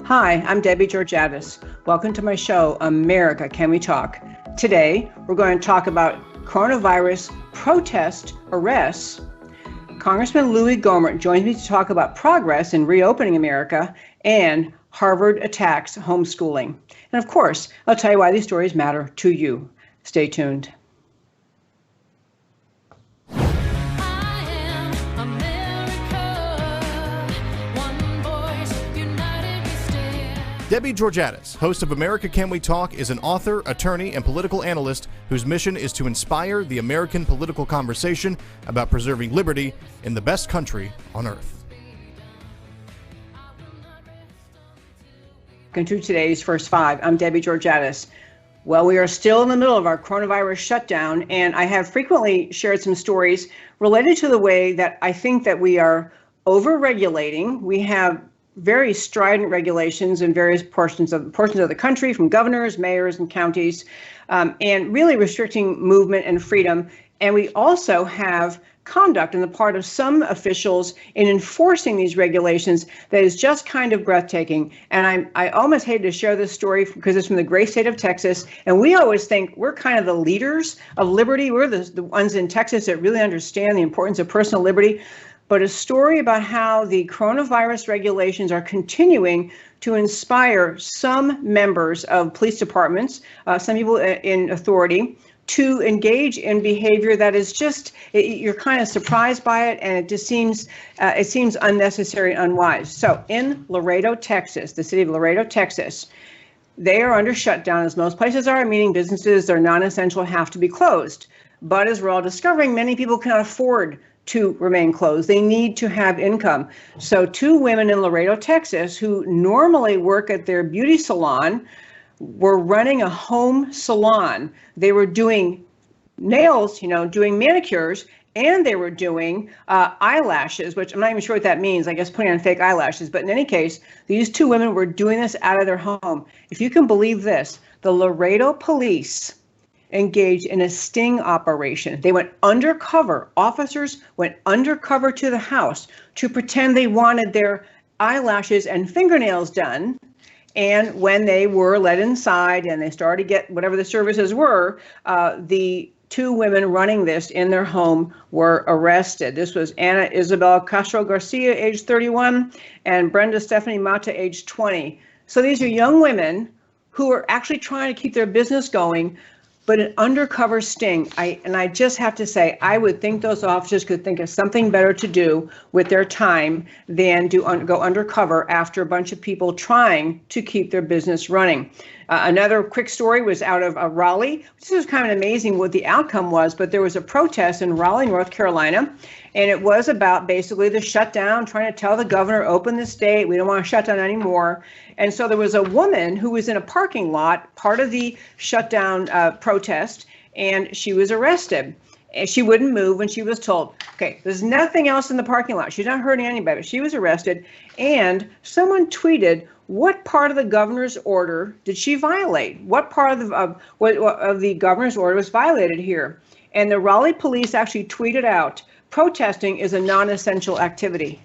Hi, I'm Debbie Georgatos. Welcome to my show, America, Can We Talk? Today, we're going to talk about coronavirus protest arrests. Congressman Louie Gohmert joins me to talk about progress in reopening America and Harvard attacks homeschooling. And of course, I'll tell you why these stories matter to you. Stay tuned. Debbie Georgatos, host of America Can We Talk, is an author, attorney, and political analyst whose mission is to inspire the American political conversation about preserving liberty in the best country on earth. Welcome to today's First Five. I'm Debbie Georgatos. Well, we are still in the middle of our coronavirus shutdown, and I have frequently shared some stories related to the way that I think that we are over-regulating. We have very strident regulations in various portions of the country, from governors, mayors, and counties, and really restricting movement and freedom. And we also have conduct on the part of some officials in enforcing these regulations that is just kind of breathtaking. And I almost hated to share this story because it's from the great state of Texas. And we always think we're kind of the leaders of liberty. We're the ones in Texas that really understand the importance of personal liberty. But a story about how the coronavirus regulations are continuing to inspire some members of police departments, some people in authority, to engage in behavior that is just, you're kind of surprised by it, and it just seems unnecessary and unwise. So in Laredo, Texas, the city of Laredo, Texas, they are under shutdown, as most places are, meaning businesses that are non-essential have to be closed. But as we're all discovering, many people cannot afford to remain closed. They need to have income. So two women in Laredo, Texas, who normally work at their beauty salon, were running a home salon. They were doing nails, doing manicures, and they were doing eyelashes, which I'm not even sure what that means. I guess putting on fake eyelashes. But in any case, these two women were doing this out of their home. If you can believe this, the Laredo police engaged in a sting operation. They went undercover. Officers went undercover to the house to pretend they wanted their eyelashes and fingernails done. And when they were let inside and they started to get whatever the services were, the two women running this in their home were arrested. This was Ana Isabel Castro Garcia, age 31, and Brenda Stephanie Mata, age 20. So these are young women who are actually trying to keep their business going, but an undercover sting. I just have to say, I would think those officers could think of something better to do with their time than to go undercover after a bunch of people trying to keep their business running. Another quick story was out of Raleigh. This is kind of amazing what the outcome was, but there was a protest in Raleigh, North Carolina, and it was about basically the shutdown, trying to tell the governor, open the state, we don't want to shut down anymore. And so there was a woman who was in a parking lot, part of the shutdown protest, and she was arrested. And she wouldn't move when she was told, okay, there's nothing else in the parking lot. She's not hurting anybody, but she was arrested. And someone tweeted, what part of the governor's order did she violate? What part of the governor's order was violated here? And the Raleigh police actually tweeted out, protesting is a non-essential activity.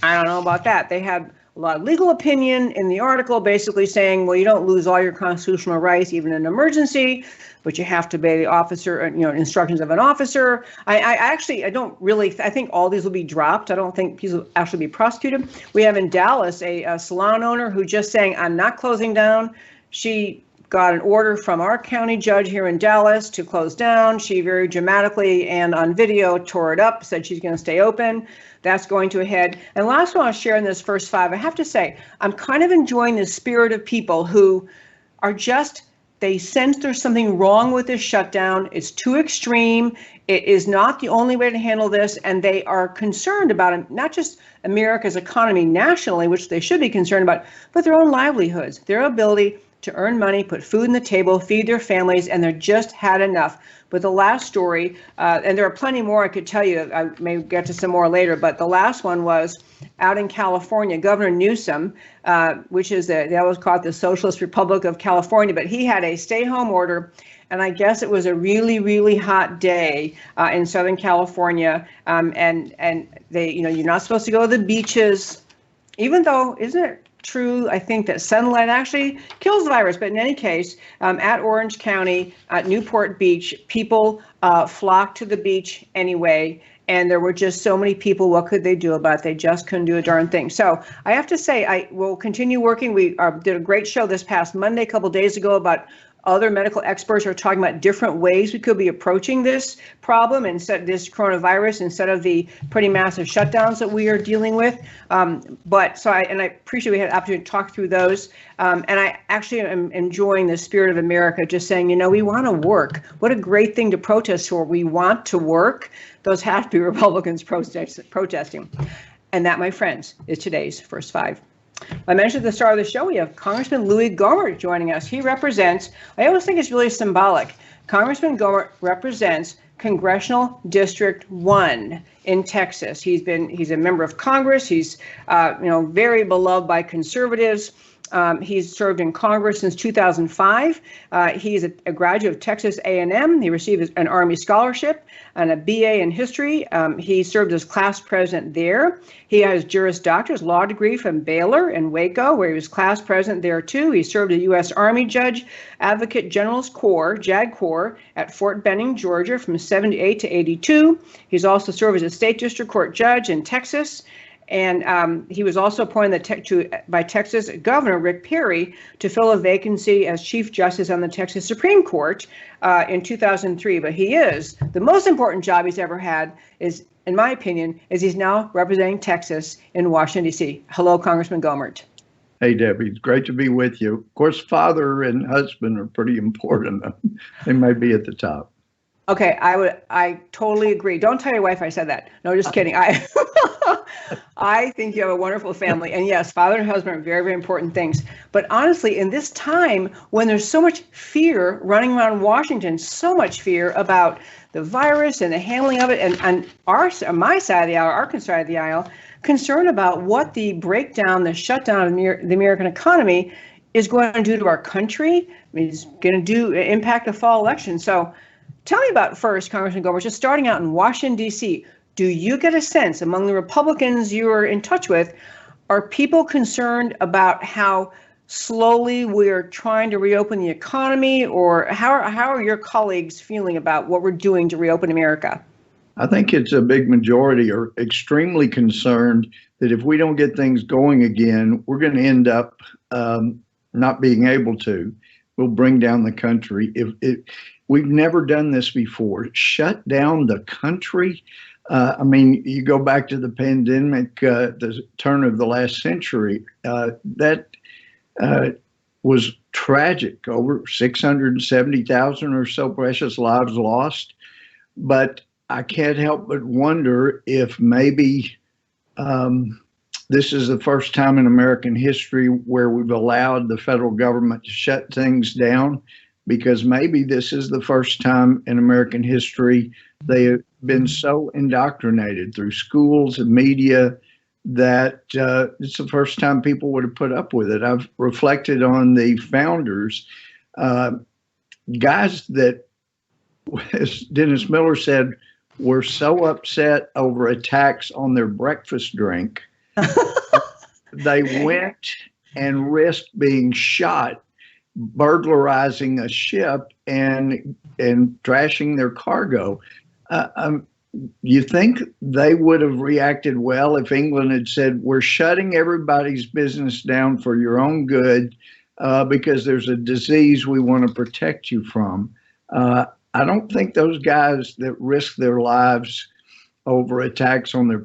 I don't know about that. They had a lot of legal opinion in the article, basically saying, well, you don't lose all your constitutional rights, even in an emergency, but you have to obey the officer, instructions of an officer. I think all these will be dropped. I don't think these will actually be prosecuted. We have in Dallas a salon owner who just saying, I'm not closing down. She got an order from our county judge here in Dallas to close down. She very dramatically and on video tore it up, said she's going to stay open. That's going to a head. And last one I'll share in this first five, I have to say, I'm kind of enjoying the spirit of people who are they sense there's something wrong with this shutdown. It's too extreme. It is not the only way to handle this. And they are concerned about it, not just America's economy nationally, which they should be concerned about, but their own livelihoods, their ability to earn money, put food on the table, feed their families, and they're just had enough. But the last story, and there are plenty more I could tell you, I may get to some more later, but the last one was out in California. Governor Newsom, which is they always call it the Socialist Republic of California, but he had a stay-home order, and I guess it was a really, really hot day in Southern California, and they, you're not supposed to go to the beaches, even though, isn't it true. I think that sunlight actually kills the virus. But in any case, at Orange County, at Newport Beach, people flocked to the beach anyway. And there were just so many people. What could they do about it? They just couldn't do a darn thing. So I have to say, I will continue working. We did a great show this past Monday, a couple of days ago, about other medical experts are talking about different ways we could be approaching this problem instead this coronavirus instead of the pretty massive shutdowns that we are dealing with. I appreciate we had an opportunity to talk through those. And I actually am enjoying the spirit of America, just saying, we want to work. What a great thing to protest for. We want to work. Those have to be Republicans protesting. And that, my friends, is today's First Five. I mentioned at the start of the show, we have Congressman Louie Gohmert joining us. He represents, I always think it's really symbolic, Congressman Gohmert represents Congressional District 1 in Texas. He's a member of Congress. He's, very beloved by conservatives. He's served in Congress since 2005. He's a graduate of Texas A&M. He received an Army scholarship and a BA in history. He served as class president there. He has Juris Doctor's law degree from Baylor in Waco, where he was class president there too. He served as U.S. Army Judge, Advocate General's Corps, JAG Corps, at Fort Benning, Georgia from 78 to 82. He's also served as a state district court judge in Texas. And he was also appointed by Texas Governor Rick Perry to fill a vacancy as Chief Justice on the Texas Supreme Court in 2003. But the most important job he's ever had is, in my opinion, is he's now representing Texas in Washington, D.C. Hello, Congressman Gohmert. Hey, Debbie, it's great to be with you. Of course, father and husband are pretty important. They may be at the top. Okay, I totally agree. Don't tell your wife I said that. No, just kidding. I think you have a wonderful family. And yes, father and husband are very, very important things. But honestly, in this time when there's so much fear running around Washington, so much fear about the virus and the handling of it, and on my side of the aisle, Arkansas side of the aisle, concern about what the breakdown, the shutdown of the American economy is going to do to our country. It's going to impact the fall election. So tell me about first, Congressman Gohmert, just starting out in Washington, D.C., do you get a sense among the Republicans you are in touch with, are people concerned about how slowly we're trying to reopen the economy, or how are your colleagues feeling about what we're doing to reopen America? I think it's a big majority are extremely concerned that if we don't get things going again, we're going to end up not being able to. We'll bring down the country. We've never done this before. Shut down the country. You go back to the pandemic, the turn of the last century, that was tragic. Over 670,000 or so precious lives lost. But I can't help but wonder if maybe this is the first time in American history where we've allowed the federal government to shut things down, because maybe this is the first time in American history they have been so indoctrinated through schools and media that it's the first time people would have put up with it. I've reflected on the founders, guys that, as Dennis Miller said, were so upset over a tax on their breakfast drink, they went and risked being shot, burglarizing a ship and trashing their cargo. You think they would have reacted well if England had said, we're shutting everybody's business down for your own good because there's a disease we want to protect you from? I don't think those guys that risk their lives over a tax on their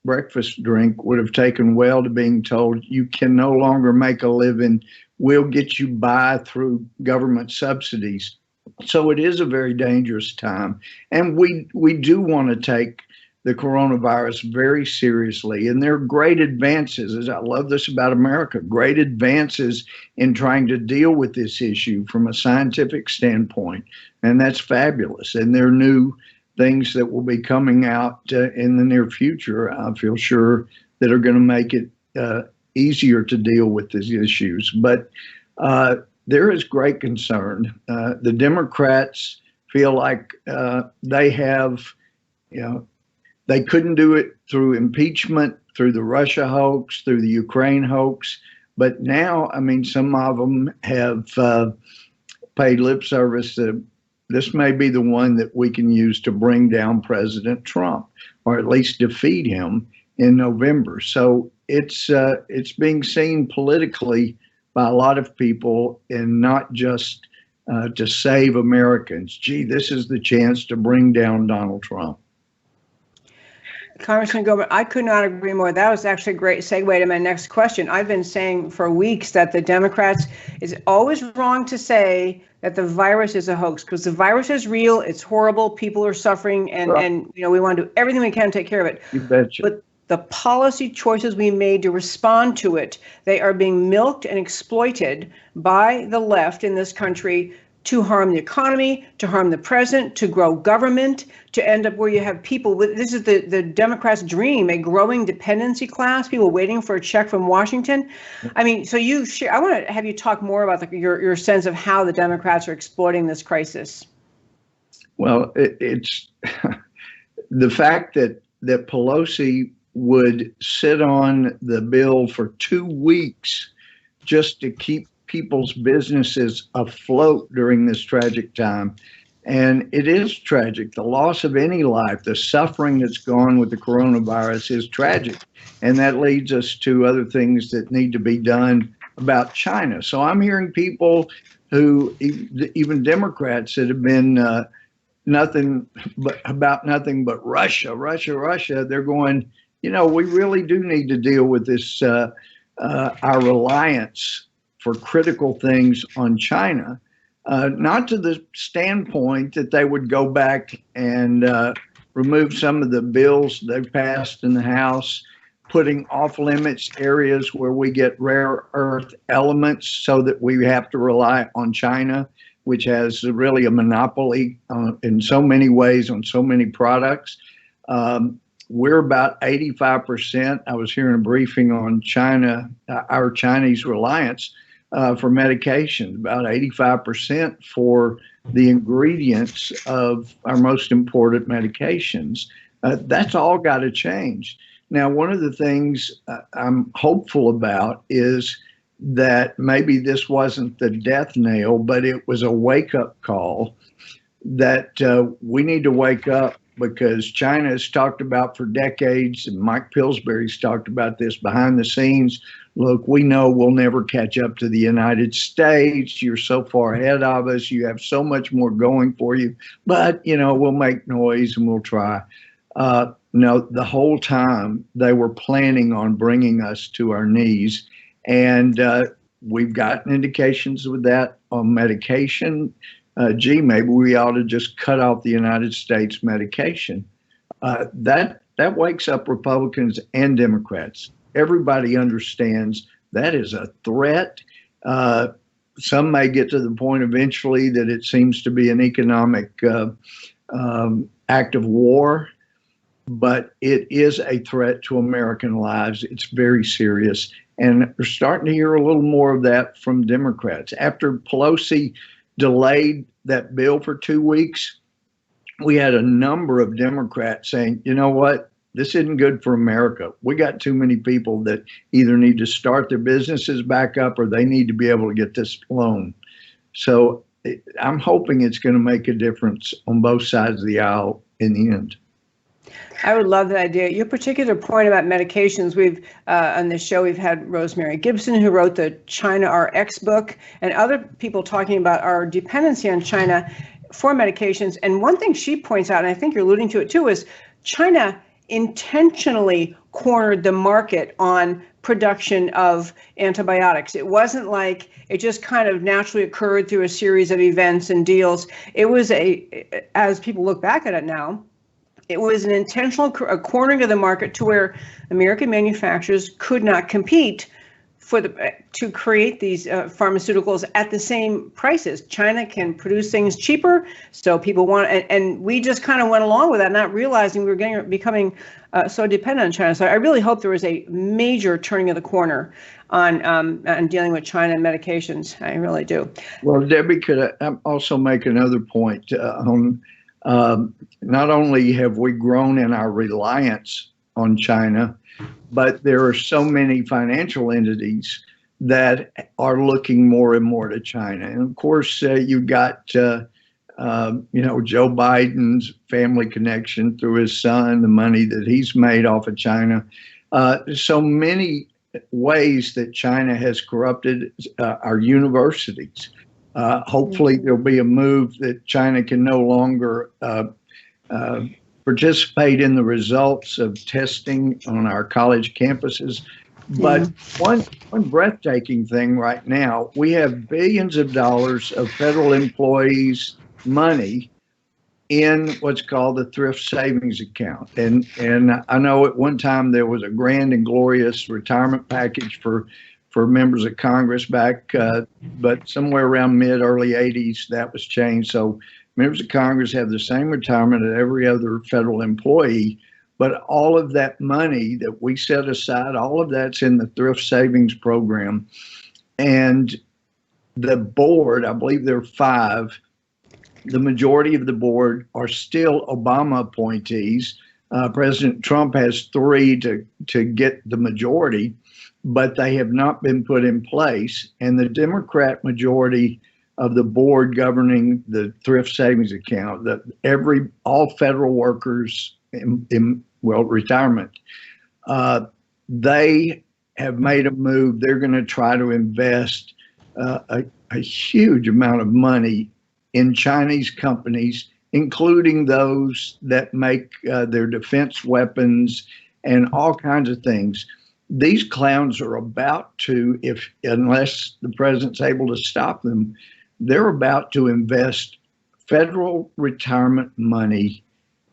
breakfast drink would have taken well to being told, you can no longer make a living. We'll get you by through government subsidies. So it is a very dangerous time. And we do want to take the coronavirus very seriously. And there are great advances, as I love this about America, great advances in trying to deal with this issue from a scientific standpoint. And that's fabulous. And there are new things that will be coming out in the near future, I feel sure, that are going to make it easier to deal with these issues. But there is great concern. The Democrats feel like they have, they couldn't do it through impeachment, through the Russia hoax, through the Ukraine hoax. But now, I mean, some of them have paid lip service that this may be the one that we can use to bring down President Trump, or at least defeat him in November. So it's being seen politically by a lot of people, and not just to save Americans. Gee, this is the chance to bring down Donald Trump. Congressman Gohmert, I could not agree more. That was actually a great segue to my next question. I've been saying for weeks that the Democrats, is always wrong to say that the virus is a hoax, because the virus is real, it's horrible, people are suffering, and, Right. and we want to do everything we can to take care of it. You betcha. But the policy choices we made to respond to it, they are being milked and exploited by the left in this country to harm the economy, to harm the president, to grow government, to end up where you have people with, this is the Democrats' dream, a growing dependency class, people waiting for a check from Washington. I mean, so you share, I want to have you talk more about your sense of how the Democrats are exploiting this crisis. Well, it's the fact that Pelosi would sit on the bill for 2 weeks just to keep people's businesses afloat during this tragic time. And it is tragic. The loss of any life, the suffering that's gone with the coronavirus is tragic. And that leads us to other things that need to be done about China. So I'm hearing people who, even Democrats, that have been nothing but Russia. They're going, we really do need to deal with this, our reliance for critical things on China, not to the standpoint that they would go back and remove some of the bills they've passed in the House, putting off limits areas where we get rare earth elements so that we have to rely on China, which has really a monopoly in so many ways on so many products. We're about 85%. I was hearing a briefing on China, our Chinese reliance for medication, about 85% for the ingredients of our most important medications. That's all got to change. Now, one of the things I'm hopeful about is that maybe this wasn't the death knell, but it was a wake-up call that we need to wake up, because China has talked about for decades, and Mike Pillsbury's talked about this behind the scenes. Look, we know we'll never catch up to the United States. You're so far ahead of us. You have so much more going for you. But, we'll make noise and we'll try. No, the whole time they were planning on bringing us to our knees. And we've gotten indications with that on medication. Maybe we ought to just cut off the United States medication. That wakes up Republicans and Democrats. Everybody understands that is a threat. Some may get to the point eventually that it seems to be an economic act of war, but it is a threat to American lives. It's very serious. And we're starting to hear a little more of that from Democrats. After Pelosi delayed that bill for 2 weeks, we had a number of Democrats saying, you know what? This isn't good for America. We got too many people that either need to start their businesses back up or they need to be able to get this loan. So I'm hoping it's going to make a difference on both sides of the aisle in the end. I would love that idea. Your particular point about medications, we've on this show, we've had Rosemary Gibson, who wrote the China RX book, and other people talking about our dependency on China for medications. And one thing she points out, and I think you're alluding to it too, is China intentionally cornered the market on production of antibiotics. It wasn't like it just kind of naturally occurred through a series of events and deals. It was as people look back at it now, it was an intentional cornering of the market to where American manufacturers could not compete to create these pharmaceuticals at the same prices. China can produce things cheaper, so people want, and we just kind of went along with that, not realizing we were becoming so dependent on China. So I really hope there was a major turning of the corner on dealing with China and medications. I really do. Well, Debbie, could I also make another point on not only have we grown in our reliance on China, but there are so many financial entities that are looking more and more to China. And of course, you've got Joe Biden's family connection through his son, the money that he's made off of China. So many ways that China has corrupted our universities. Hopefully, there'll be a move that China can no longer participate in the results of testing on our college campuses. But one breathtaking thing right now, we have billions of dollars of federal employees' money in what's called the thrift savings account. And I know at one time there was a grand and glorious retirement package for members of Congress back, but somewhere around early 80s, that was changed. So members of Congress have the same retirement as every other federal employee. But all of that money that we set aside, all of that's in the thrift savings program. And the board, I believe there are 5, the majority of the board are still Obama appointees. President Trump has 3 to get the majority, but they have not been put in place. And the Democrat majority of the board governing the thrift savings account, that all federal workers in retirement, they have made a move. They're going to try to invest a huge amount of money in Chinese companies, including those that make their defense weapons and all kinds of things. These clowns are about to, unless the president's able to stop them, they're about to invest federal retirement money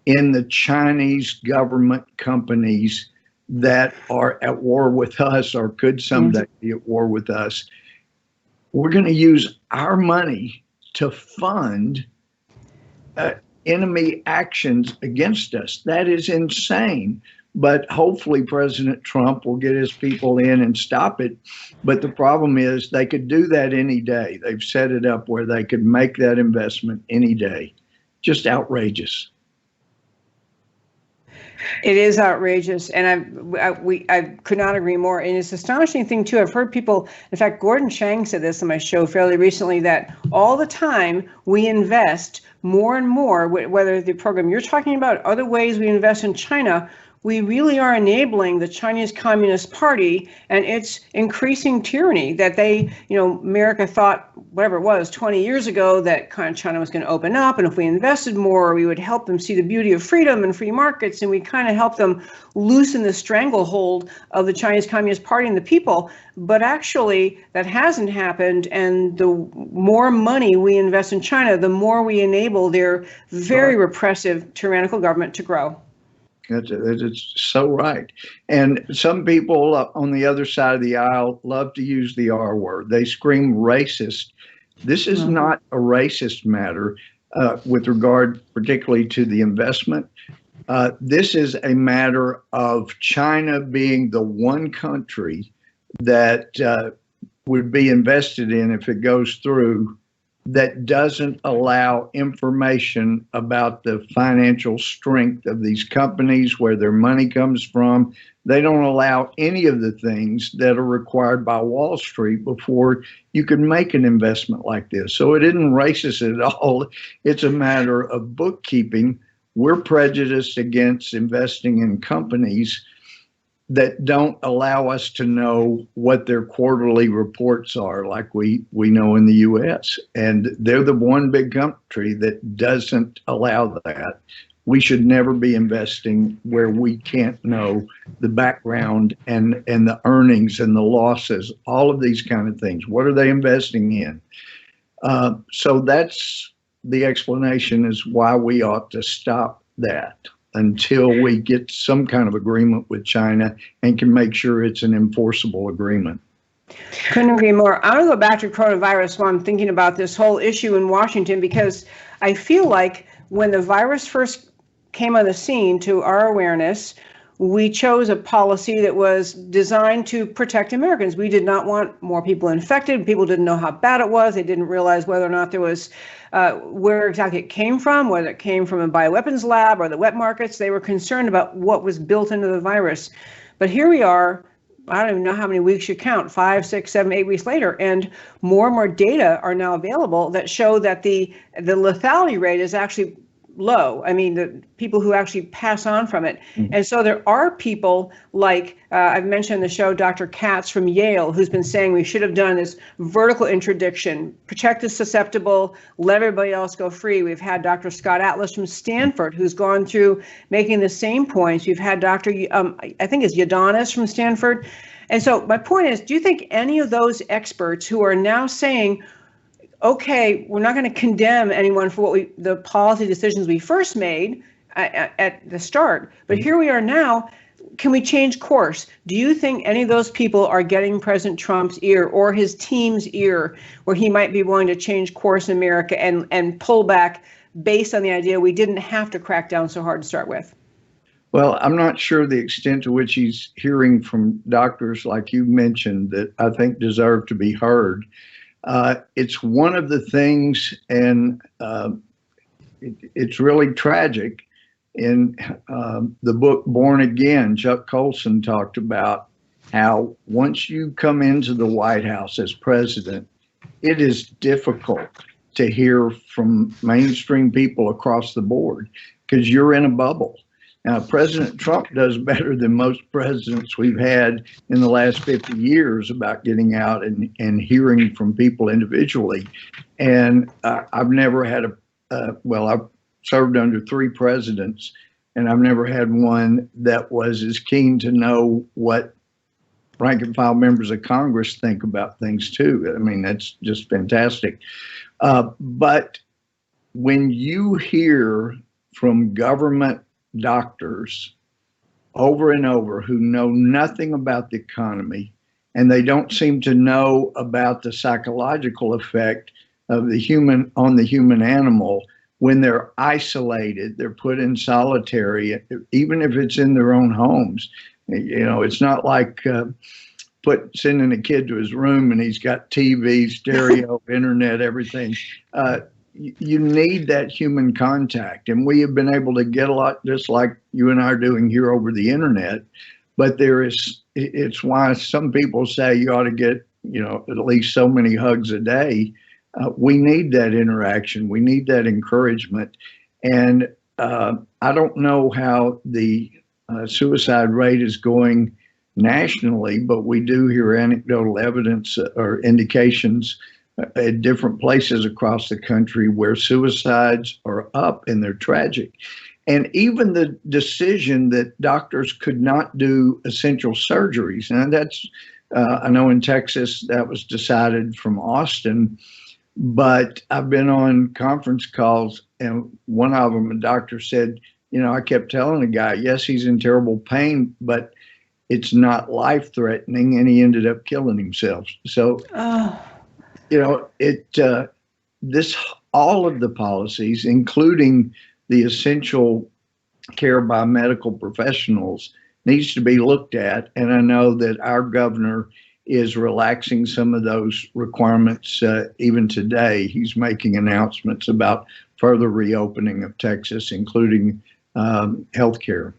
in the Chinese government companies that are at war with us or could someday be at war with us. We're going to use our money to fund enemy actions against us. That is insane. But hopefully President Trump will get his people in and stop it. But the problem is they could do that any day. They've set it up where they could make that investment any day. Just outrageous. It is outrageous, and I could not agree more. And it's an astonishing thing too. I've heard people, in fact, Gordon Chang said this on my show fairly recently, that all the time we invest more and more, whether the program you're talking about, other ways we invest in China, we really are enabling the Chinese Communist Party and its increasing tyranny that they, America thought, whatever it was, 20 years ago, that kind of China was going to open up. And if we invested more, we would help them see the beauty of freedom and free markets. And we kind of help them loosen the stranglehold of the Chinese Communist Party and the people. But actually, that hasn't happened. And the more money we invest in China, the more we enable their very repressive, tyrannical government to grow. It's so right. And some people on the other side of the aisle love to use the R word. They scream racist. This is not a racist matter with regard particularly to the investment. This is a matter of China being the one country that would be invested in if it goes through that doesn't allow information about the financial strength of these companies, where their money comes from. They don't allow any of the things that are required by Wall Street before you can make an investment like this. So it isn't racist at all. It's a matter of bookkeeping. We're prejudiced against investing in companies that don't allow us to know what their quarterly reports are, like we know in the U.S. And they're the one big country that doesn't allow that. We should never be investing where we can't know the background and the earnings and the losses, all of these kind of things. What are they investing in? So that's the explanation is why we ought to stop that until we get some kind of agreement with China and can make sure it's an enforceable agreement. Couldn't agree more. I want to go back to coronavirus while I'm thinking about this whole issue in Washington, because I feel like when the virus first came on the scene, to our awareness, we chose a policy that was designed to protect Americans. We did not want more people infected. People didn't know how bad it was. They didn't realize whether or not there was, where exactly it came from, whether it came from a bioweapons lab or the wet markets. They were concerned about what was built into the virus. But here we are, I don't even know how many weeks you count, 5, 6, 7, 8 weeks later. And more data are now available that show that the lethality rate is actually low. I mean, the people who actually pass on from it. Mm-hmm. And so there are people like, I've mentioned in the show, Dr. Katz from Yale, who's been saying we should have done this vertical interdiction, protect the susceptible, let everybody else go free. We've had Dr. Scott Atlas from Stanford, who's gone through making the same points. We've had Dr. I think it's Georgatos from Stanford. And so my point is, do you think any of those experts who are now saying, okay, we're not going to condemn anyone for the policy decisions we first made at the start, but here we are now, can we change course? Do you think any of those people are getting President Trump's ear or his team's ear where he might be willing to change course in America and pull back based on the idea we didn't have to crack down so hard to start with? Well, I'm not sure the extent to which he's hearing from doctors like you mentioned that I think deserve to be heard. It's one of the things, and it's really tragic. In the book Born Again, Chuck Colson talked about how once you come into the White House as president, it is difficult to hear from mainstream people across the board because you're in a bubble. Now, President Trump does better than most presidents we've had in the last 50 years about getting out and hearing from people individually. And I've never had I've served under 3 presidents, and I've never had one that was as keen to know what rank and file members of Congress think about things too. I mean, that's just fantastic. But when you hear from government doctors over and over who know nothing about the economy, and they don't seem to know about the psychological effect of the human on the human animal when they're isolated, they're put in solitary, even if it's in their own homes. You know, it's not like sending a kid to his room and he's got TV, stereo, internet, everything. You need that human contact, and we have been able to get a lot, just like you and I are doing here over the internet. But it's why some people say you ought to get, at least so many hugs a day. We need that interaction. We need that encouragement. And I don't know how the suicide rate is going nationally, but we do hear anecdotal evidence or indications at different places across the country where suicides are up and they're tragic. And even the decision that doctors could not do essential surgeries. And that's, I know in Texas that was decided from Austin, but I've been on conference calls, and one of them, a doctor said, I kept telling the guy, yes, he's in terrible pain, but it's not life-threatening, and he ended up killing himself. So, all of the policies, including the essential care by medical professionals, needs to be looked at. And I know that our governor is relaxing some of those requirements even today. He's making announcements about further reopening of Texas, including healthcare.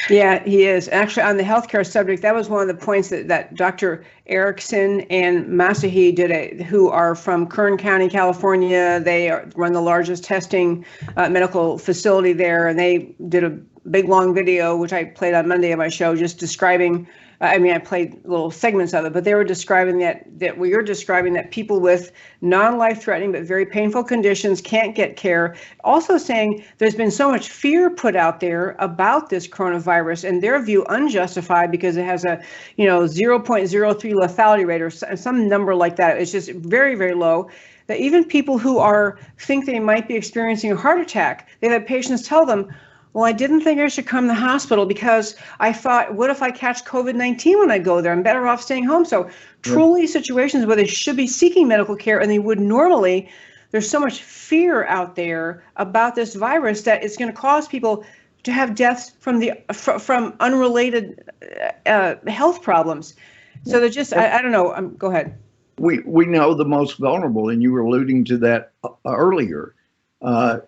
Yeah, he is. Actually, on the healthcare subject, that was one of the points that Dr. Erickson and Masahi did, who are from Kern County, California. They run the largest testing medical facility there, and they did a big, long video, which I played on Monday on my show, just describing, I played little segments of it, but they were describing that what you're describing, that people with non-life-threatening but very painful conditions can't get care. Also saying there's been so much fear put out there about this coronavirus, and their view unjustified because it has a 0.03 lethality rate or some number like that. It's just very, very low. That even people who think they might be experiencing a heart attack, they've had patients tell them, well, I didn't think I should come to the hospital because I thought, what if I catch COVID-19 when I go there? I'm better off staying home. So truly situations where they should be seeking medical care and they would normally, there's so much fear out there about this virus that it's going to cause people to have deaths from unrelated health problems. So they're just, I don't know. Go ahead. We know the most vulnerable, and you were alluding to that earlier.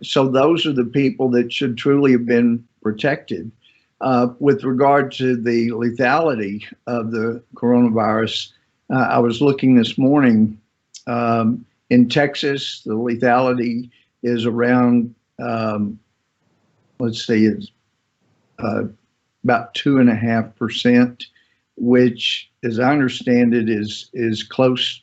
So those are the people that should truly have been protected. With regard to the lethality of the coronavirus, I was looking this morning. In Texas, the lethality is around, let's see, it's about 2.5%, which, as I understand it, is close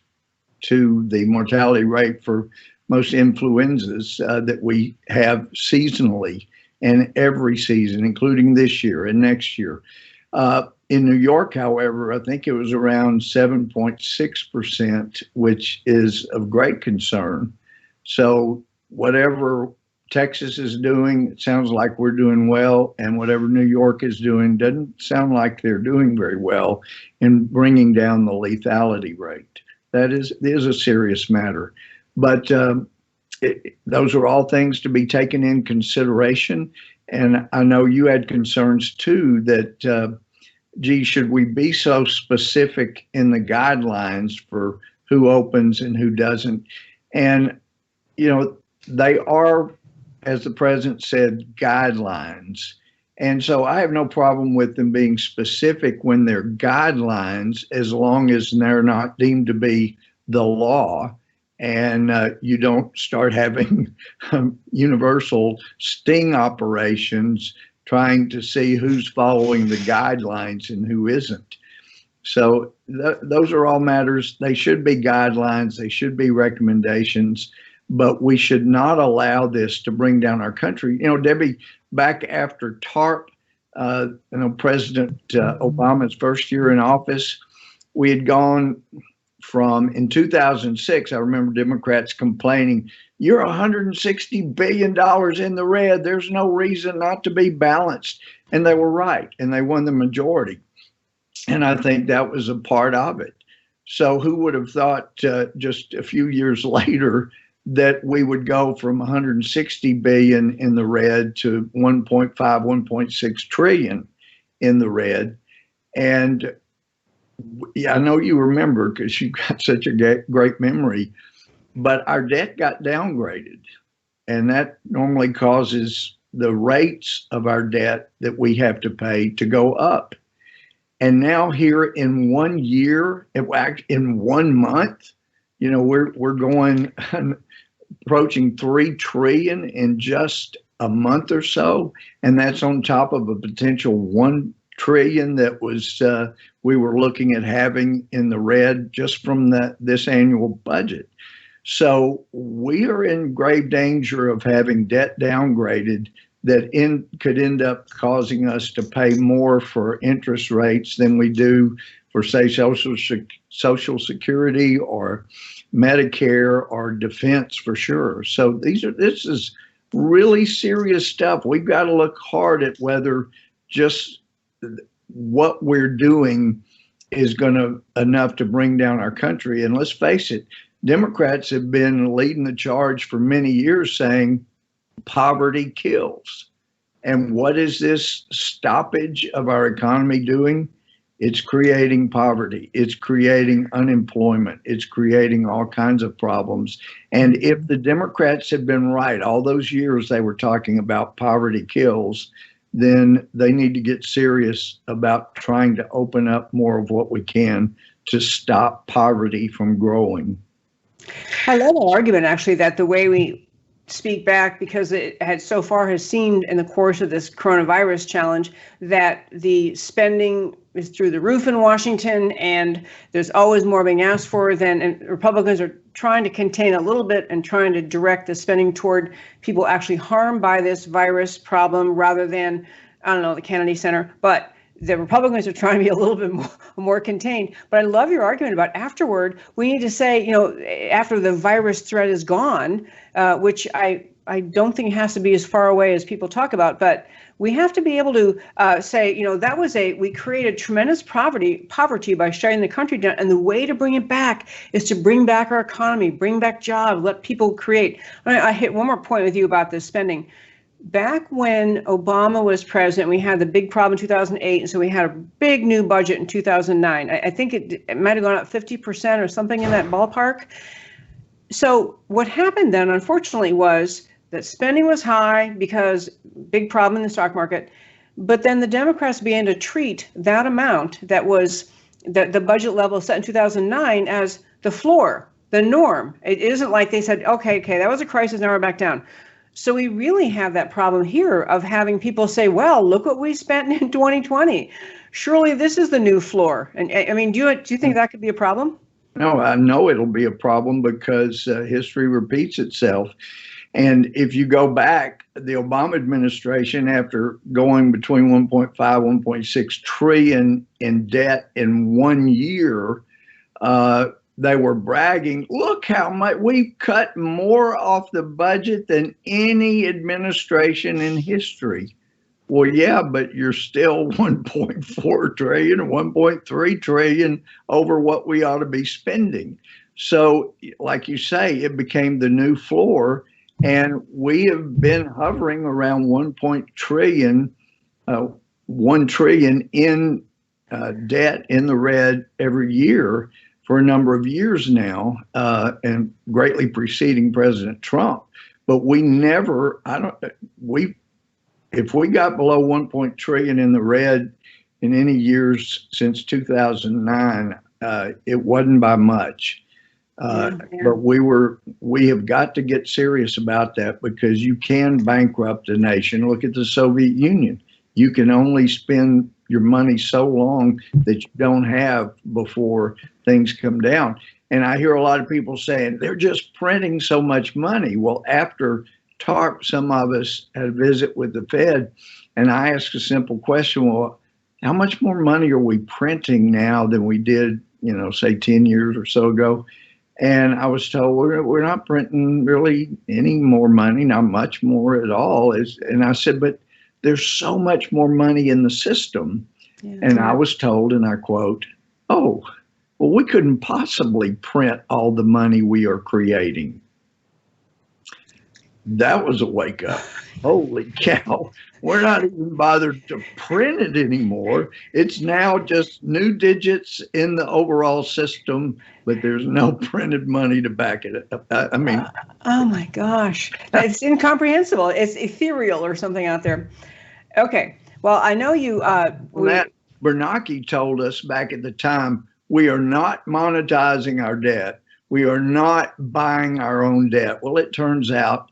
to the mortality rate for most influenzas that we have seasonally and every season, including this year and next year. In New York, however, I think it was around 7.6%, which is of great concern. So whatever Texas is doing, it sounds like we're doing well, and whatever New York is doing doesn't sound like they're doing very well in bringing down the lethality rate. That is a serious matter. But those are all things to be taken in consideration. And I know you had concerns too that, gee, should we be so specific in the guidelines for who opens and who doesn't? And, they are, as the president said, guidelines. And so I have no problem with them being specific when they're guidelines, as long as they're not deemed to be the law. And you don't start having universal sting operations trying to see who's following the guidelines and who isn't. So those are all matters. They should be guidelines. They should be recommendations. But we should not allow this to bring down our country. Debbie, back after TARP, President Obama's first year in office, we had gone from, in 2006, I remember Democrats complaining, you're $160 billion in the red. There's no reason not to be balanced. And they were right, and they won the majority. And I think that was a part of it. So who would have thought just a few years later that we would go from 160 billion in the red to 1.5, 1.6 trillion in the red. And yeah, I know you remember because you've got such a great memory, but our debt got downgraded, and that normally causes the rates of our debt that we have to pay to go up. And now here in 1 year, in 1 month, we're going approaching 3 trillion in just a month or so, and that's on top of a potential 1 trillion that was we were looking at having in the red just from this annual budget. So we are in grave danger of having debt downgraded that could end up causing us to pay more for interest rates than we do for, say, Social Security or Medicare or defense for sure. So this is really serious stuff. We've got to look hard at whether just what we're doing is enough to bring down our country. And let's face it, Democrats have been leading the charge for many years saying poverty kills. And what is this stoppage of our economy doing? It's creating poverty. It's creating unemployment. It's creating all kinds of problems. And if the Democrats had been right, all those years they were talking about poverty kills, then they need to get serious about trying to open up more of what we can to stop poverty from growing. I love the argument, actually, that the way we speak back, because it has so far has seemed in the course of this coronavirus challenge that the spending is through the roof in Washington, and there's always more being asked for and Republicans are trying to contain a little bit and trying to direct the spending toward people actually harmed by this virus problem rather than, the Kennedy Center. But the Republicans are trying to be a little bit more contained. But I love your argument about afterward, we need to say, after the virus threat is gone, which I don't think it has to be as far away as people talk about, but we have to be able to say, we created tremendous poverty by shutting the country down. And the way to bring it back is to bring back our economy, bring back jobs, let people create. I hit one more point with you about this spending. Back when Obama was president, we had the big problem in 2008, and so we had a big new budget in 2009. I think it might have gone up 50% or something in that ballpark. So what happened then, unfortunately, was that spending was high because big problem in the stock market. But then the Democrats began to treat that amount that was the budget level set in 2009 as the floor, the norm. It isn't like they said, okay, that was a crisis, now we're back down. So we really have that problem here of having people say, well, look what we spent in 2020. Surely this is the new floor. And I mean, do you think that could be a problem? No, I know it'll be a problem because history repeats itself. And if you go back, the Obama administration, after going between 1.5, 1.6 trillion in debt in 1 year, they were bragging, look how much we've cut more off the budget than any administration in history. Well, yeah, but you're still 1.4 trillion or 1.3 trillion over what we ought to be spending. So, like you say, it became the new floor. And we have been hovering around 1 trillion in debt in the red every year for a number of years now, and greatly preceding President Trump. But we never, if we got below 1 trillion in the red in any years since 2009, it wasn't by much. But we have got to get serious about that, because you can bankrupt a nation. Look at the Soviet Union. You can only spend your money so long that you don't have before things come down. And I hear a lot of people saying they're just printing so much money. Well, after TARP, some of us had a visit with the Fed, and I asked a simple question. Well, how much more money are we printing now than we did, say 10 years or so ago? And I was told we're not printing really any more money, not much more at all. And I said, but there's so much more money in the system. Yeah. And I was told, and I quote, oh, well, we couldn't possibly print all the money we are creating. That was a wake up. Holy cow. We're not even bothered to print it anymore. It's now just new digits in the overall system, but there's no printed money to back it up. I mean, oh my gosh, it's incomprehensible. It's ethereal or something out there. Okay. Well, I know you. Bernanke told us back at the time, we are not monetizing our debt. We are not buying our own debt. Well, it turns out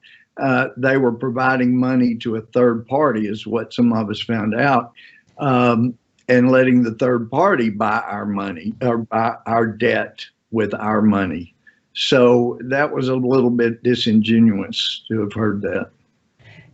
they were providing money to a third party, is what some of us found out, and letting the third party buy our money or buy our debt with our money. So that was a little bit disingenuous to have heard that.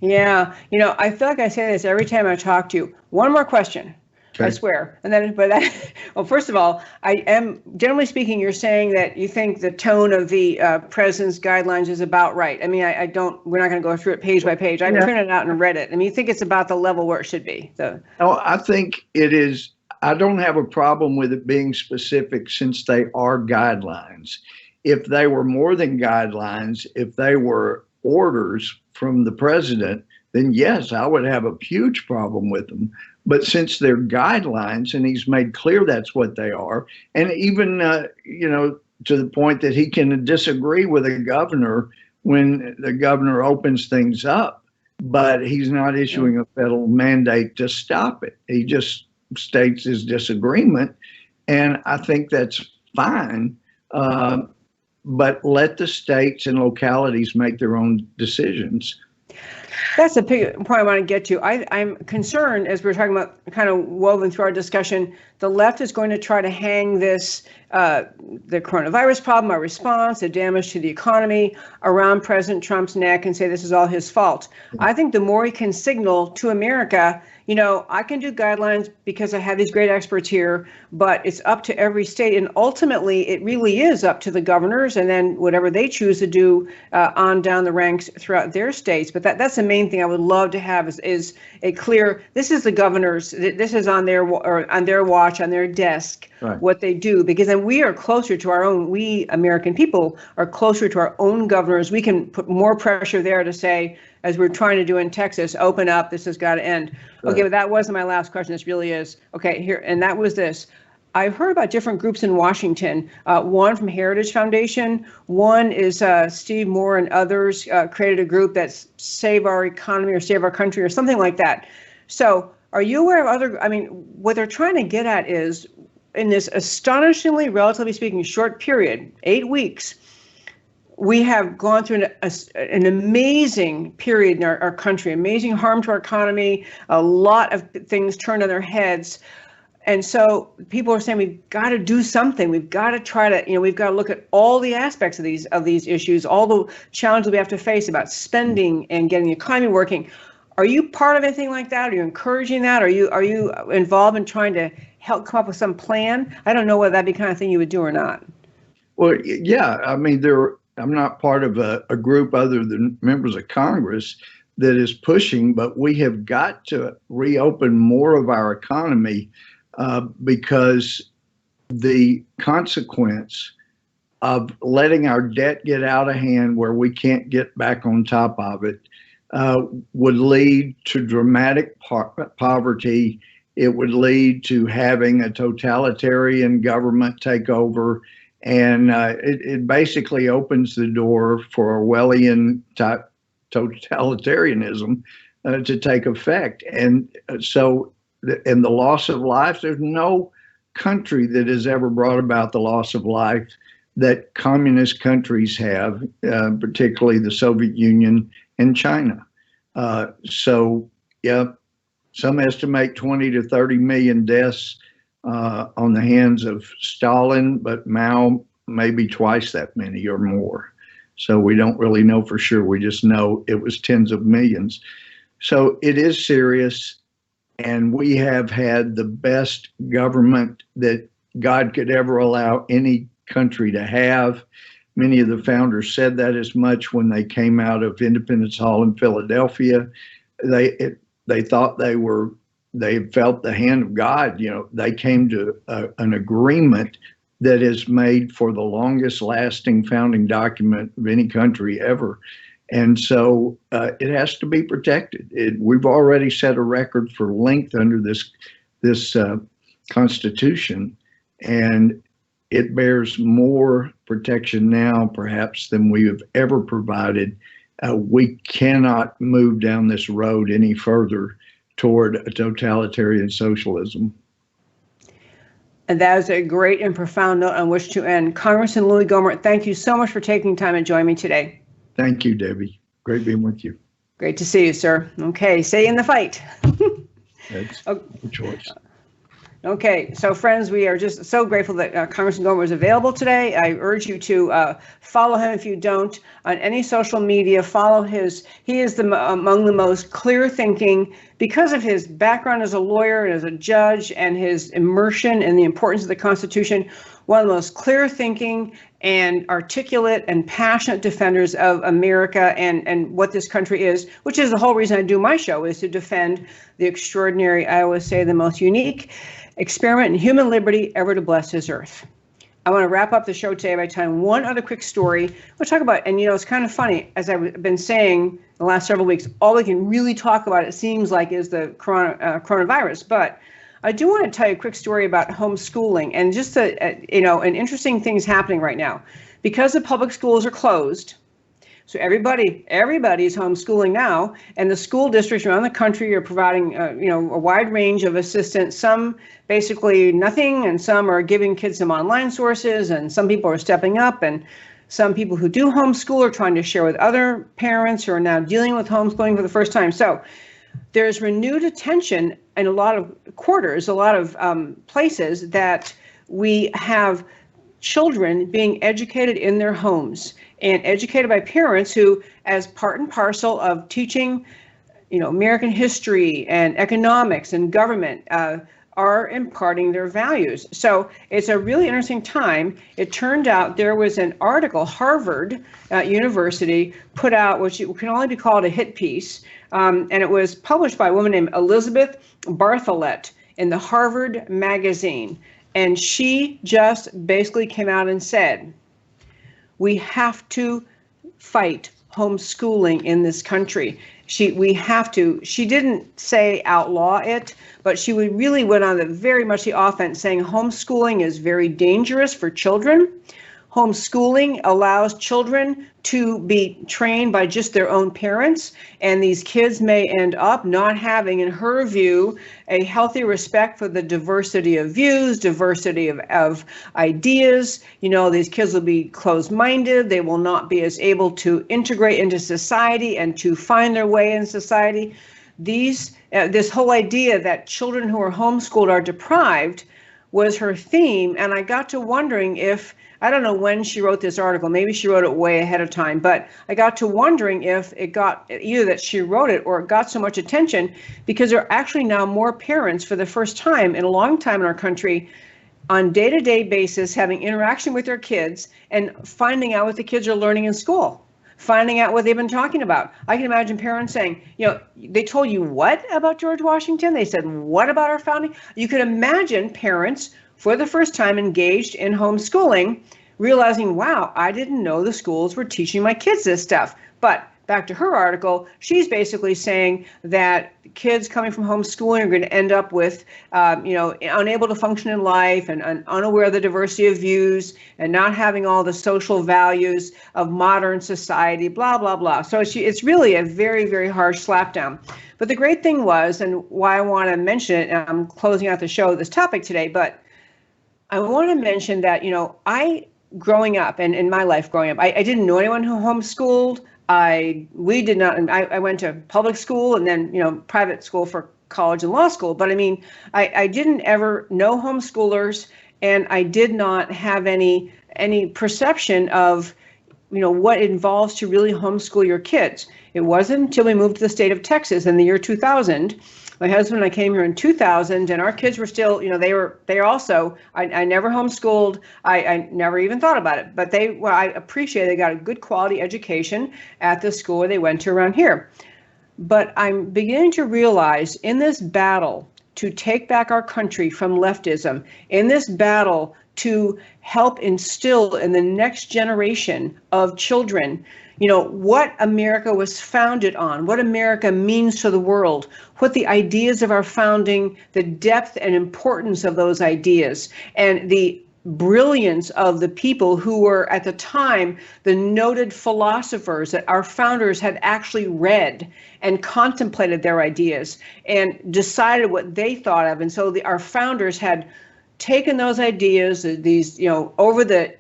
Yeah. I feel like I say this every time I talk to you. One more question. Okay. I swear. And then, well, first of all, I am, generally speaking, you're saying that you think the tone of the president's guidelines is about right. I mean, we're not going to go through it page by page. I printed it out and read it. I mean, you think it's about the level where it should be? No, I think it is. I don't have a problem with it being specific, since they are guidelines. If they were more than guidelines, if they were orders from the president, then yes, I would have a huge problem with them. But since they're guidelines, and he's made clear that's what they are, and even, to the point that he can disagree with a governor when the governor opens things up, but he's not issuing a federal mandate to stop it. He just states his disagreement, and I think that's fine. But let the states and localities make their own decisions. That's the point I want to get to. I'm concerned, as we're talking about, kind of woven through our discussion, the left is going to try to hang this, the coronavirus problem, our response, the damage to the economy, around President Trump's neck and say this is all his fault. I think the more he can signal to America, I can do guidelines because I have these great experts here, but it's up to every state. And ultimately, it really is up to the governors, and then whatever they choose to do on down the ranks throughout their states. But that's the main thing I would love to have is a clear, this is the governors, this is on their watch, on their desk, right, what they do, because then we are closer to our own, we American people are closer to our own governors. We can put more pressure there to say, as we're trying to do in Texas, open up, this has got to end. Right. Okay, but that wasn't my last question. This really is. Okay, here, and that was this. I've heard about different groups in Washington, one from Heritage Foundation, one is Steve Moore and others created a group that's Save Our Economy or Save Our Country or something like that. So Are you aware of other, I mean, what they're trying to get at is, in this astonishingly, relatively speaking, short period, 8 weeks, we have gone through an amazing period in our country, amazing harm to our economy, a lot of things turned on their heads. And so people are saying we've got to do something. We've got to try to, we've got to look at all the aspects of these issues, all the challenges we have to face about spending and getting the economy working. Are you part of anything like that? Are you encouraging that? Are you involved in trying to help come up with some plan? I don't know whether that'd be the kind of thing you would do or not. Well, yeah, I mean, I'm not part of a group other than members of Congress that is pushing, but we have got to reopen more of our economy because the consequence of letting our debt get out of hand where we can't get back on top of it would lead to dramatic poverty. It would lead to having a totalitarian government take over. And it basically opens the door for Orwellian type totalitarianism to take effect. And so, and the loss of life, there's no country that has ever brought about the loss of life that communist countries have, particularly the Soviet Union and China. So, yeah, some estimate 20 to 30 million deaths on the hands of Stalin, but Mao maybe twice that many or more. So we don't really know for sure. We just know it was tens of millions. So it is serious, and we have had the best government that God could ever allow any country to have. Many of the founders said that as much when they came out of Independence Hall in Philadelphia. They thought they felt the hand of God. They came to an agreement that is made for the longest lasting founding document of any country ever. And so it has to be protected. We've already set a record for length under this Constitution, and it bears more protection now perhaps than we have ever provided. We cannot move down this road any further toward a totalitarian socialism. And that is a great and profound note on which to end. Congressman Louie Gohmert, thank you so much for taking time and joining me today. Thank you, Debbie. Great being with you. Great to see you, sir. Okay, stay in the fight. That's a choice. Okay, so friends, we are just so grateful that Congressman Gohmert is available today. I urge you to follow him if you don't on any social media. Follow he is among the most clear thinking, because of his background as a lawyer and as a judge and his immersion in the importance of the Constitution, one of the most clear thinking and articulate and passionate defenders of America and what this country is, which is the whole reason I do my show, is to defend the extraordinary, I always say the most unique experiment in human liberty ever to bless his earth. I want to wrap up the show today by telling one other quick story. We'll talk about, and it's kind of funny, as I've been saying the last several weeks, all we can really talk about, it seems like, is the coronavirus. But I do want to tell you a quick story about homeschooling and just an interesting things happening right now. Because the public schools are closed, so everybody's homeschooling now, and the school districts around the country are providing, a wide range of assistance. Some basically nothing, and some are giving kids some online sources, and some people are stepping up, and some people who do homeschool are trying to share with other parents who are now dealing with homeschooling for the first time. So there's renewed attention in a lot of quarters, a lot of places, that we have children being educated in their homes and educated by parents who, as part and parcel of teaching, American history and economics and government, are imparting their values. So it's a really interesting time. It turned out there was an article, Harvard University put out, which can only be called a hit piece, and it was published by a woman named Elizabeth Bartholet in the Harvard magazine. And she just basically came out and said, we have to fight homeschooling in this country. She didn't say outlaw it, but she really went on very much the offense, saying homeschooling is very dangerous for children. Homeschooling allows children to be trained by just their own parents, and these kids may end up not having, in her view, a healthy respect for the diversity of views, diversity of ideas. You know, these kids will be closed-minded. They will not be as able to integrate into society and to find their way in society. This whole idea that children who are homeschooled are deprived was her theme, and I got to wondering if, I don't know when she wrote this article, maybe she wrote it way ahead of time, but I got to wondering if it got, either that she wrote it or it got so much attention, because there are actually now more parents for the first time in a long time in our country on day-to-day basis having interaction with their kids and finding out what the kids are learning in school, finding out what they've been talking about. I can imagine parents saying, you know, they told you what about George Washington? They said, what about our founding? You could imagine parents for the first time engaged in homeschooling, realizing, wow, I didn't know the schools were teaching my kids this stuff. But back to her article, she's basically saying that kids coming from homeschooling are going to end up with, unable to function in life and unaware of the diversity of views and not having all the social values of modern society, blah, blah, blah. So it's really a very, very harsh slapdown. But the great thing was, and why I want to mention it, and I'm closing out the show, this topic today, but I want to mention that, growing up and in my life growing up, I didn't know anyone who homeschooled. I went to public school and then, private school for college and law school. But I mean, I didn't ever know homeschoolers, and I did not have any perception of, what it involves to really homeschool your kids. It wasn't until we moved to the state of Texas in the year 2000. My husband and I came here in 2000, and our kids were still, they also, I never homeschooled. I never even thought about it, but I appreciate they got a good quality education at the school where they went to around here. But I'm beginning to realize in this battle to take back our country from leftism, in this battle to help instill in the next generation of children, what America was founded on, what America means to the world, what the ideas of our founding, the depth and importance of those ideas, and the brilliance of the people who were at the time the noted philosophers that our founders had actually read and contemplated their ideas and decided what they thought of. And so our founders had taken those ideas, these, over the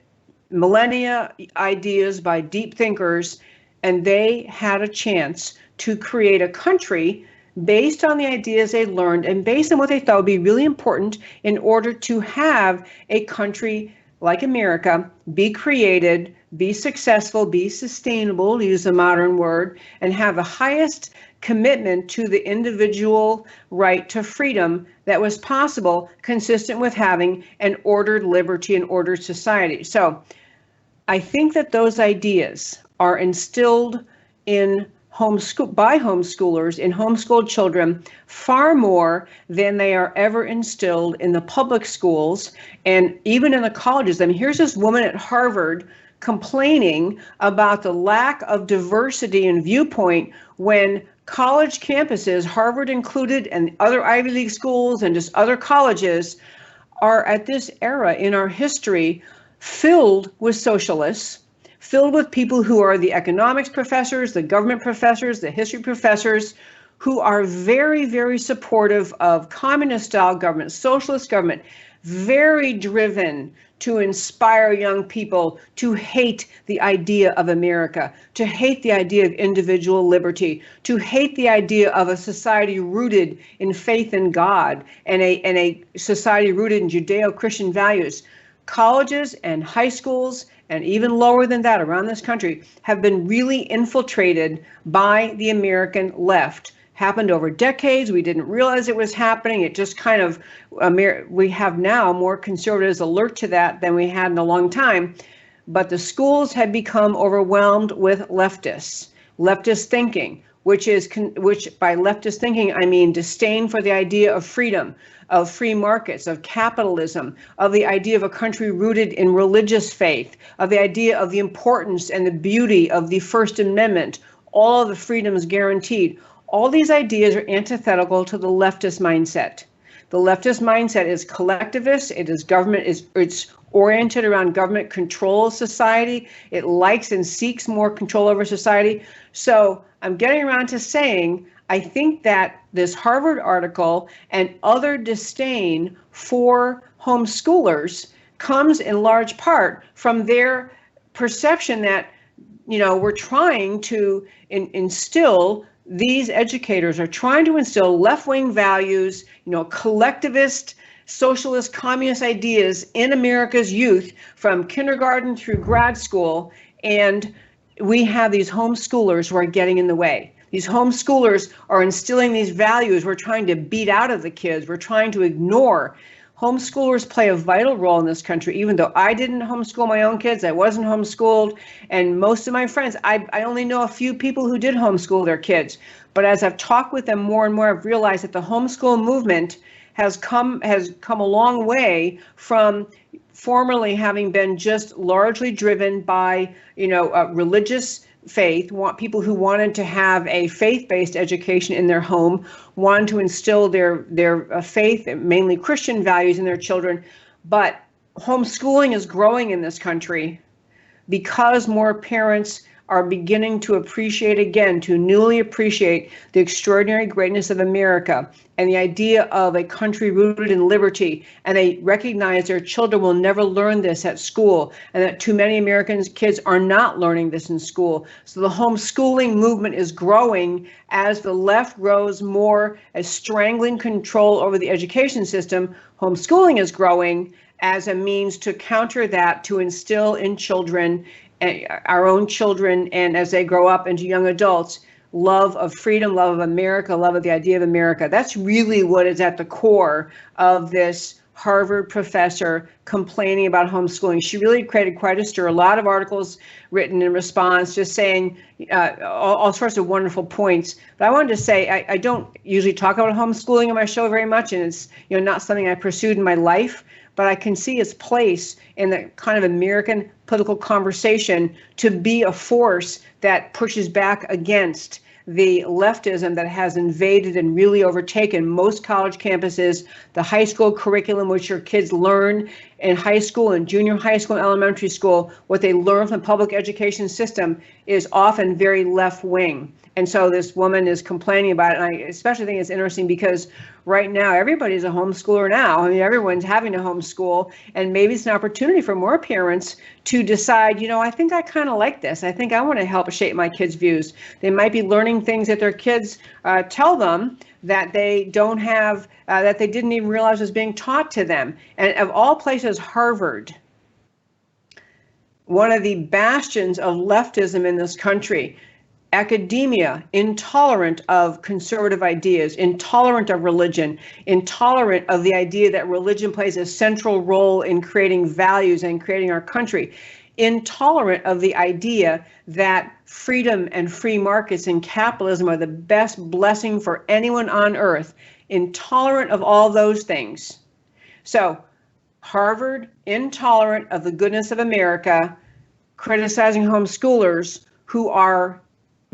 millennia ideas by deep thinkers, and they had a chance to create a country based on the ideas they learned and based on what they thought would be really important in order to have a country like America be created, be successful, be sustainable, to use a modern word, and have the highest commitment to the individual right to freedom that was possible, consistent with having an ordered liberty and ordered society. So I think that those ideas are instilled in by homeschoolers in homeschooled children far more than they are ever instilled in the public schools and even in the colleges. I mean, here's this woman at Harvard complaining about the lack of diversity and viewpoint when college campuses, Harvard included, and other Ivy League schools and just other colleges are at this era in our history filled with socialists, filled with people who are the economics professors, the government professors, the history professors, who are very, very supportive of communist-style government, socialist government, very driven to inspire young people to hate the idea of America, to hate the idea of individual liberty, to hate the idea of a society rooted in faith in God and a society rooted in Judeo-Christian values. Colleges and high schools and even lower than that around this country have been really infiltrated by the American left. Happened over decades. We didn't realize it was happening. It just kind of, we have now more conservatives alert to that than we had in a long time. But the schools had become overwhelmed with leftist thinking, which by leftist thinking, I mean disdain for the idea of freedom, of free markets, of capitalism, of the idea of a country rooted in religious faith, of the idea of the importance and the beauty of the First Amendment, all of the freedoms guaranteed. All these ideas are antithetical to the leftist mindset. The leftist mindset is collectivist, it is government, it's oriented around government control of society. It likes and seeks more control over society. So I'm getting around to saying, I think that this Harvard article and other disdain for homeschoolers comes in large part from their perception that, we're trying to instill, these educators are trying to instill left-wing values, collectivist, socialist, communist ideas in America's youth from kindergarten through grad school. And we have these homeschoolers who are getting in the way. These homeschoolers are instilling these values we're trying to beat out of the kids. We're trying to ignore. Homeschoolers play a vital role in this country, even though I didn't homeschool my own kids. I wasn't homeschooled. And most of my friends, I only know a few people who did homeschool their kids. But as I've talked with them more and more, I've realized that the homeschool movement has come a long way from formerly having been just largely driven by, religious faith, people who wanted to have a faith-based education in their home, wanted to instill their faith, mainly Christian values, in their children. But homeschooling is growing in this country because more parents are beginning to appreciate again, to newly appreciate the extraordinary greatness of America and the idea of a country rooted in liberty. And they recognize their children will never learn this at school, and that too many American kids are not learning this in school. So the homeschooling movement is growing as the left grows more as strangling control over the education system. Homeschooling is growing as a means to counter that, to instill in children, our own children, and as they grow up into young adults, love of freedom, love of America, love of the idea of America. That's really what is at the core of this Harvard professor complaining about homeschooling. She really created quite a stir. A lot of articles written in response, just saying all sorts of wonderful points. But I wanted to say, I don't usually talk about homeschooling on my show very much, and it's not something I pursued in my life. But I can see its place in the kind of American political conversation to be a force that pushes back against the leftism that has invaded and really overtaken most college campuses. The high school curriculum, which your kids learn in high school and junior high school and elementary school, what they learn from the public education system is often very left-wing. And so this woman is complaining about it. And I especially think it's interesting because right now, everybody's a homeschooler now. I mean, everyone's having to homeschool. And maybe it's an opportunity for more parents to decide, I think I kind of like this. I think I want to help shape my kids' views. They might be learning things that their kids tell them that they don't have, that they didn't even realize was being taught to them. And of all places, Harvard, one of the bastions of leftism in this country, academia, intolerant of conservative ideas, intolerant of religion, intolerant of the idea that religion plays a central role in creating values and creating our country, intolerant of the idea that freedom and free markets and capitalism are the best blessing for anyone on earth, intolerant of all those things. So Harvard, intolerant of the goodness of America, criticizing homeschoolers who are,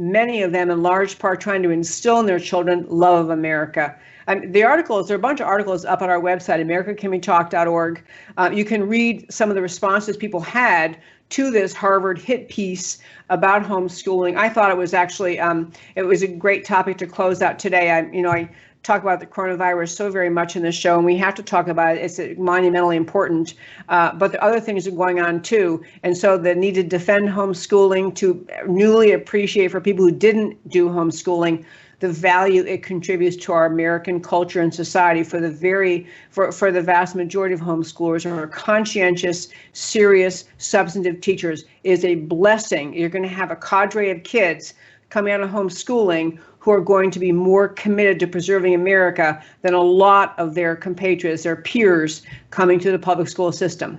many of them in large part, trying to instill in their children love of America. The articles, there are a bunch of articles up on our website, americacanwetalk.org. You can read some of the responses people had to this Harvard hit piece about homeschooling. I thought it was actually, it was a great topic to close out today. I talk about the coronavirus so very much in this show, and we have to talk about it. It's monumentally important, but the other things are going on too. And so the need to defend homeschooling, to newly appreciate for people who didn't do homeschooling, the value it contributes to our American culture and society. For the vast majority of homeschoolers who are conscientious, serious, substantive teachers, is a blessing. You're going to have a cadre of kids coming out of homeschooling who are going to be more committed to preserving America than a lot of their compatriots, their peers, coming to the public school system.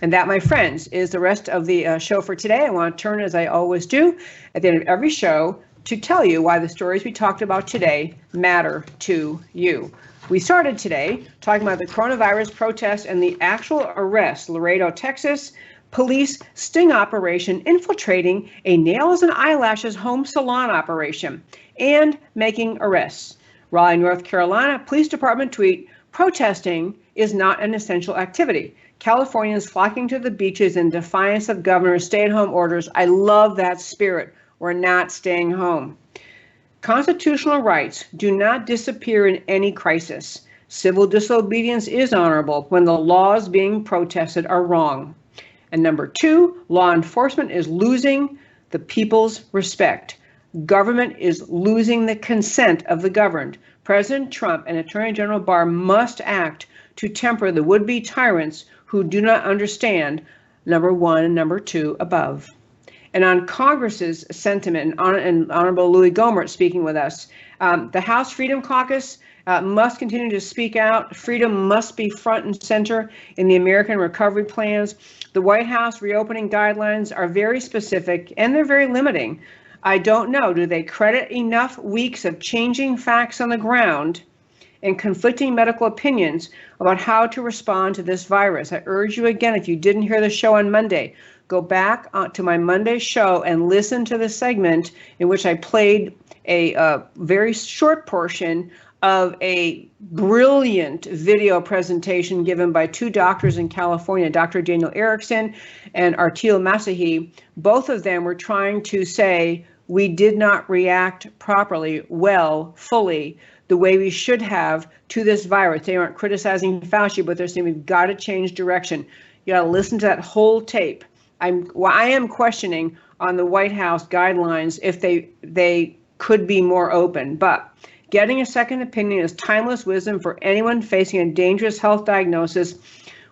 And that, my friends, is the rest of the show for today. I want to turn, as I always do, at the end of every show, to tell you why the stories we talked about today matter to you. We started today talking about the coronavirus protests and the actual arrest, Laredo, Texas, police sting operation infiltrating a nails and eyelashes home salon operation and making arrests. Raleigh, North Carolina, police department tweet protesting is not an essential activity. Californians flocking to the beaches in defiance of governor's stay-at-home orders. I love that spirit. We're not staying home. Constitutional rights do not disappear in any crisis. Civil disobedience is honorable when the laws being protested are wrong. And number 2, law enforcement is losing the people's respect. Government is losing the consent of the governed. President Trump and Attorney General Barr must act to temper the would-be tyrants who do not understand number 1 and number 2 above. And on Congress's sentiment, and Honorable Louie Gohmert speaking with us, the House Freedom Caucus must continue to speak out. Freedom must be front and center in the American recovery plans. The White House reopening guidelines are very specific and they're very limiting. I don't know, do they credit enough weeks of changing facts on the ground and conflicting medical opinions about how to respond to this virus? I urge you again, if you didn't hear the show on Monday, go back to my Monday show and listen to the segment in which I played a very short portion of a brilliant video presentation given by 2 doctors in California, Dr. Daniel Erickson and Artil Masahi. Both of them were trying to say we did not react properly, fully, the way we should have to this virus. They aren't criticizing Fauci, but they're saying we've got to change direction. You got to listen to that whole tape. I am questioning on the White House guidelines if they could be more open, but getting a second opinion is timeless wisdom for anyone facing a dangerous health diagnosis.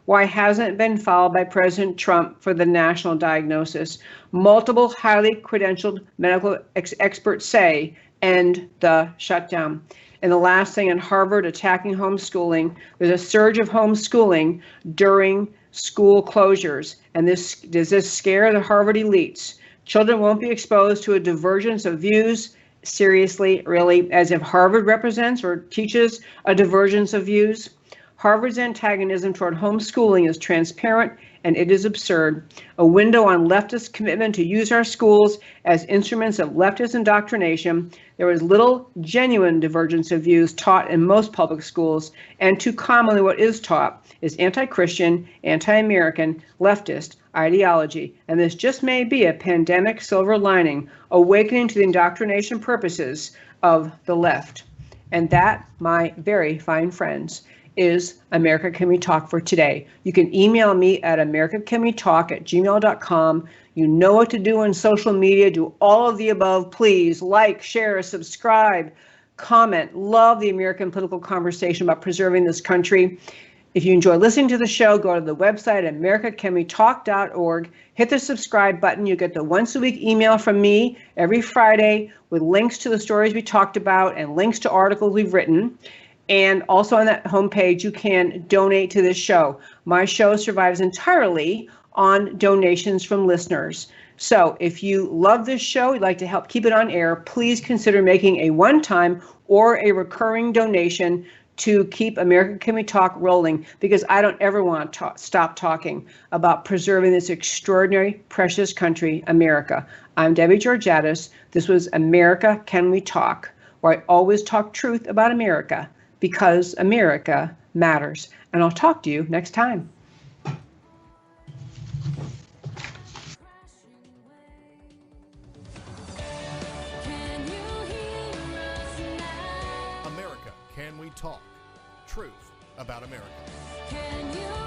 Why hasn't it been followed by President Trump for the national diagnosis? Multiple highly credentialed medical experts say end the shutdown. And the last thing, in Harvard attacking homeschooling, there's a surge of homeschooling during school closures. And does this scare the Harvard elites? Children won't be exposed to a divergence of views. Seriously, really, as if Harvard represents or teaches a divergence of views? Harvard's antagonism toward homeschooling is transparent and it is absurd. A window on leftist commitment to use our schools as instruments of leftist indoctrination. There is little genuine divergence of views taught in most public schools, and too commonly what is taught is anti-Christian, anti-American, leftist ideology. And this just may be a pandemic silver lining, awakening to the indoctrination purposes of the left. And that, my very fine friends, is America Can We Talk for today. You can email me at americacanwetalk@gmail.com. You know what to do on social media. Do all of the above, please. Like, share, subscribe, comment. Love the American political conversation about preserving this country. If you enjoy listening to the show, go to the website, americacanwetalk.org. Hit the subscribe button. You get the once-a-week email from me every Friday with links to the stories we talked about and links to articles we've written. And also on that homepage, you can donate to this show. My show survives entirely on donations from listeners. So if you love this show, you'd like to help keep it on air, please consider making a one-time or a recurring donation to keep America Can We Talk rolling, because I don't ever want to stop talking about preserving this extraordinary, precious country, America. I'm Debbie Georgatos. This was America Can We Talk, where I always talk truth about America, because America matters. And I'll talk to you next time. America Can We Talk? Truth about America. Can you